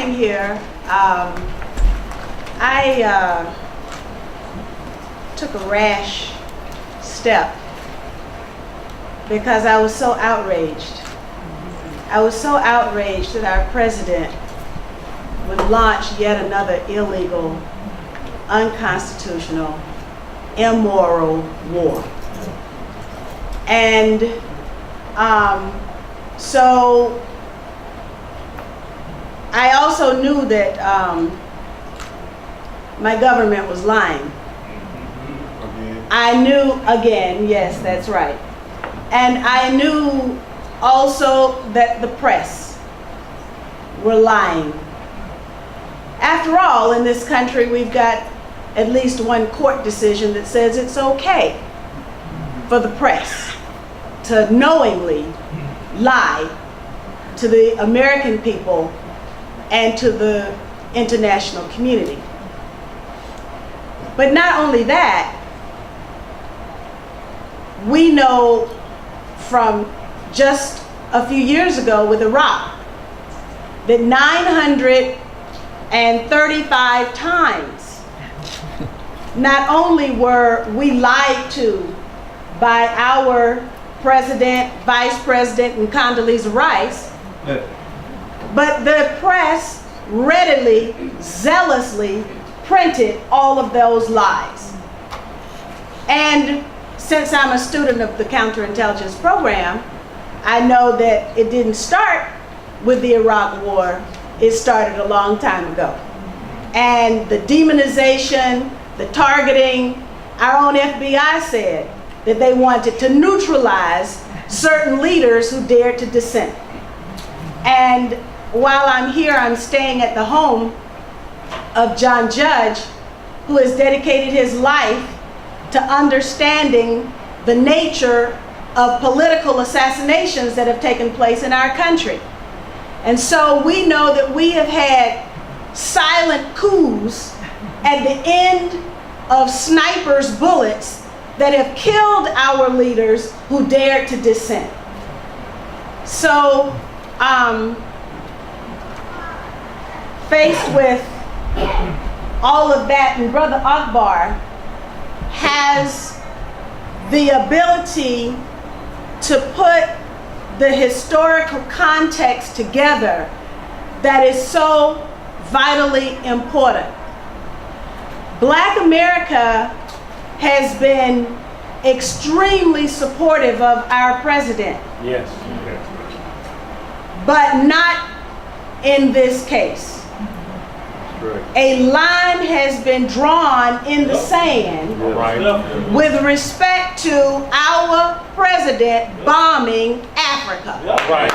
morning here, I took a rash step because I was so outraged. I was so outraged that our president would launch yet another illegal, unconstitutional, immoral war. And so I also knew that my government was lying. I knew, again, yes, that's right. And I knew also that the press were lying. After all, in this country, we've got at least one court decision that says it's okay for the press to knowingly lie to the American people and to the international community. But not only that, we know from just a few years ago with Iraq that 935 times not only were we lied to by our president, vice president, and Condoleezza Rice, but the press readily, zealously printed all of those lies. And since I'm a student of the counterintelligence program, I know that it didn't start with the Iraq War. It started a long time ago. And the demonization, the targeting, our own FBI said that they wanted to neutralize certain leaders who dared to dissent. And while I'm here, I'm staying at the home of John Judge, who has dedicated his life to understanding the nature of political assassinations that have taken place in our country. And so we know that we have had silent coups at the end of snipers' bullets that have killed our leaders who dared to dissent. So, faced with all of that, and Brother Akbar has the ability to put the historical context together that is so vitally important. Black America has been extremely supportive of our president. Yes. But not in this case. Right. A line has been drawn in the sand with respect to our president bombing Africa. Right.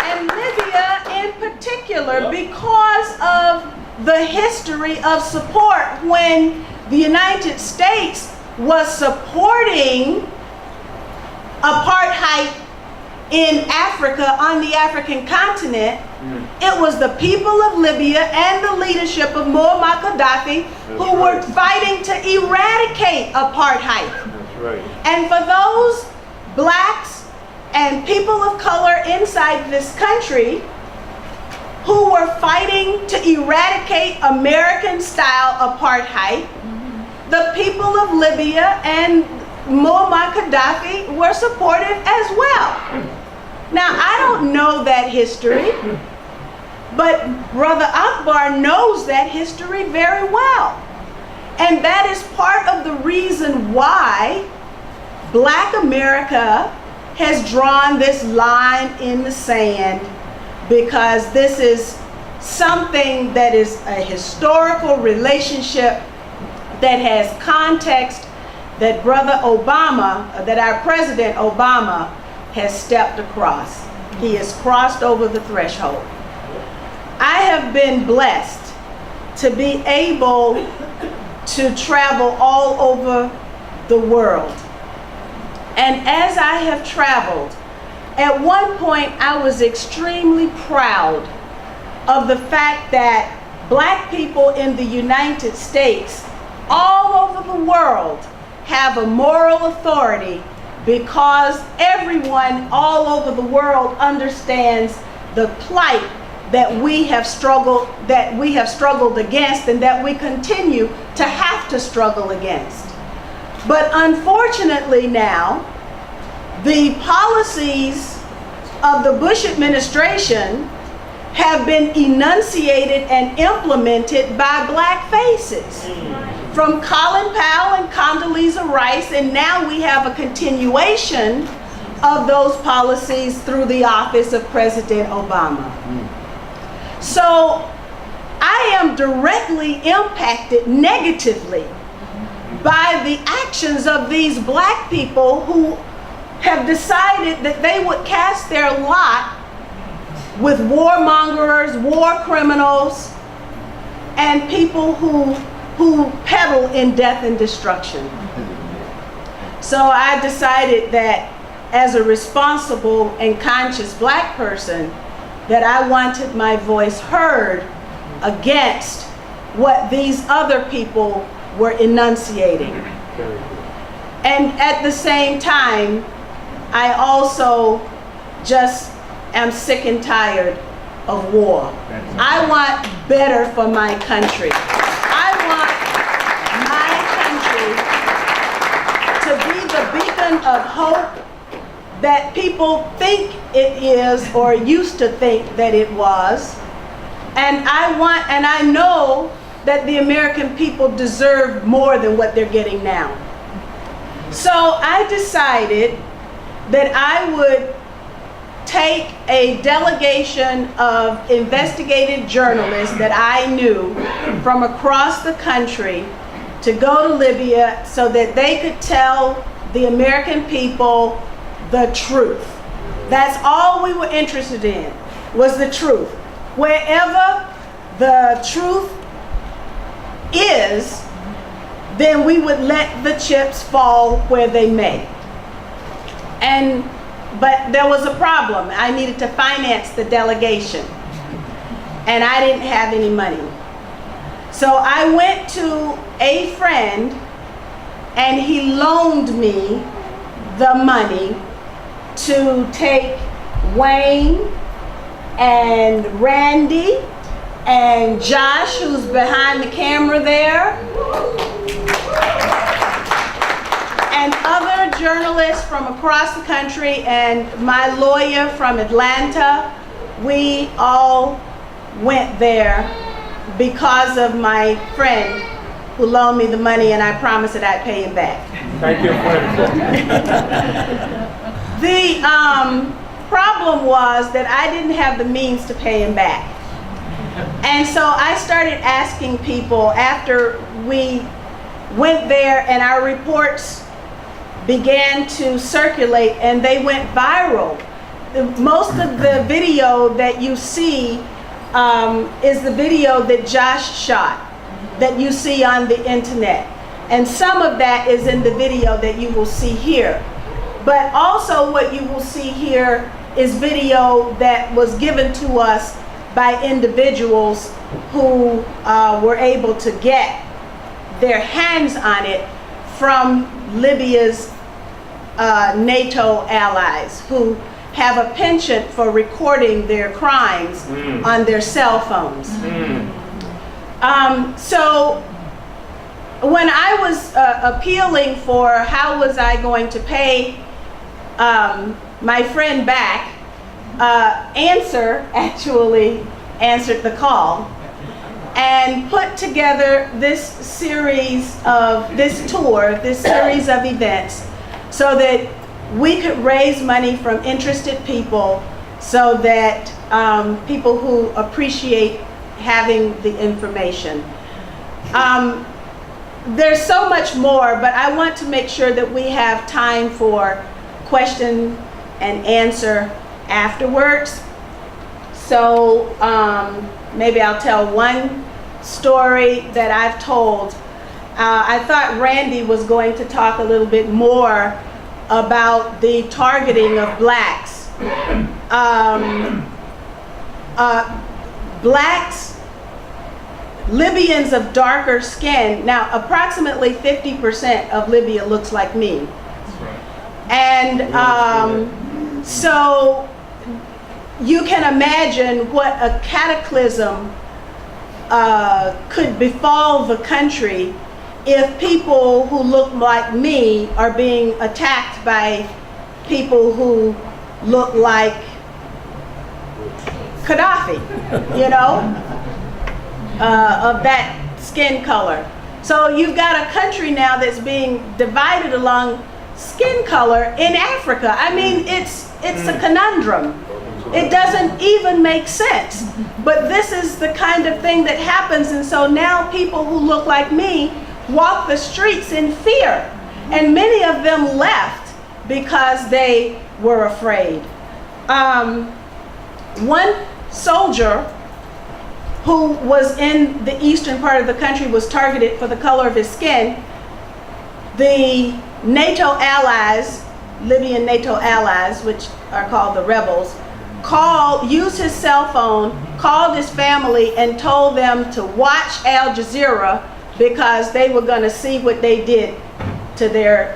And Libya in particular, because of the history of support when the United States was supporting apartheid in Africa, on the African continent, it was the people of Libya and the leadership of Muammar Gaddafi who were fighting to eradicate apartheid. That's right. And for those blacks and people of color inside this country who were fighting to eradicate American-style apartheid, the people of Libya and Muammar Gaddafi were supportive as well. Now, I don't know that history, but Brother Akbar knows that history very well. And that is part of the reason why Black America has drawn this line in the sand, because this is something that is a historical relationship that has context that Brother Obama, that our President Obama has stepped across. He has crossed over the threshold. I have been blessed to be able to travel all over the world. And as I have traveled, at one point I was extremely proud of the fact that Black people in the United States, all over the world, have a moral authority because everyone all over the world understands the plight that we have struggled against and that we continue to have to struggle against. But unfortunately now, the policies of the Bush administration have been enunciated and implemented by black faces. From Colin Powell and Condoleezza Rice, and now we have a continuation of those policies through the office of President Obama. So I am directly impacted negatively by the actions of these black people who have decided that they would cast their lot with warmongers, war criminals, and people who peddle in death and destruction. So I decided that as a responsible and conscious black person, that I wanted my voice heard against what these other people were enunciating. And at the same time, I also just am sick and tired of war. I want better for my country. I want my country to be the beacon of hope that people think it is or used to think that it was. And I know that the American people deserve more than what they're getting now. So I decided that I would take a delegation of investigative journalists that I knew from across the country to go to Libya so that they could tell the American people the truth. That's all we were interested in, was the truth. Wherever the truth is, then we would let the chips fall where they may. But there was a problem. I needed to finance the delegation, and I didn't have any money. So I went to a friend, and he loaned me the money to take Wayne and Randy and Josh, who's behind the camera there, and other journalists from across the country, and my lawyer from Atlanta. We all went there because of my friend who loaned me the money, and I promised that I'd pay him back. Thank you. The problem was that I didn't have the means to pay him back. And so I started asking people after we went there, and our reports began to circulate and they went viral. Most of the video that you see is the video that Josh shot, that you see on the internet. And some of that is in the video that you will see here. But also what you will see here is video that was given to us by individuals who were able to get their hands on it from Libya's NATO allies, who have a penchant for recording their crimes on their cell phones. So when I was appealing for how was I going to pay my friend back, Answer actually answered the call and put together this series of events so that we could raise money from interested people, so that people who appreciate having the information. There's so much more, but I want to make sure that we have time for question and answer afterwards. So maybe I'll tell one story that I've told. I thought Randy was going to talk a little bit more about the targeting of blacks. Blacks, Libyans of darker skin. Now, approximately 50% of Libya looks like me. And so you can imagine what a cataclysm could befall the country if people who look like me are being attacked by people who look like Gaddafi, you know, of that skin color. So you've got a country now that's being divided along skin color in Africa. I mean, it's a conundrum. It doesn't even make sense. But this is the kind of thing that happens, and so now people who look like me walk the streets in fear. And many of them left because they were afraid. One soldier who was in the eastern part of the country was targeted for the color of his skin. The NATO allies, Libyan NATO allies, which are called the rebels, used his cell phone, called his family, and told them to watch Al Jazeera because they were going to see what they did to their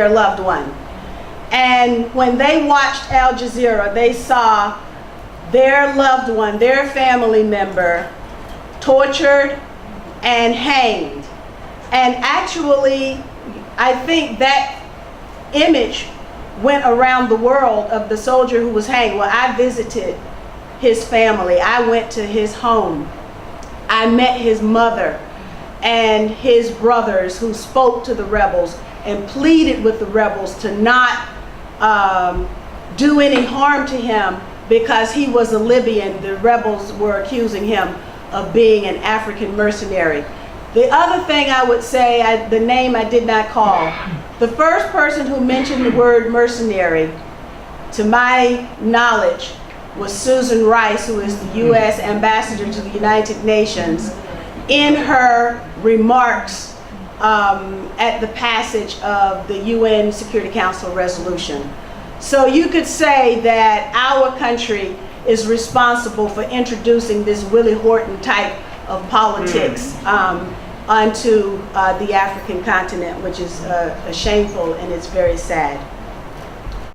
loved one. And when they watched Al Jazeera, they saw their loved one, their family member, tortured and hanged. And actually, I think that image went around the world of the soldier who was hanged. Well, I visited his family. I went to his home. I met his mother and his brothers who spoke to the rebels and pleaded with the rebels to not do any harm to him because he was a Libyan. The rebels were accusing him of being an African mercenary. The other thing I would say, the name I did not call, the first person who mentioned the word mercenary, to my knowledge, was Susan Rice, who is the U.S. ambassador to the United Nations, in her remarks at the passage of the UN Security Council resolution. So you could say that our country is responsible for introducing this Willie Horton type of politics onto the African continent, which is shameful and it's very sad.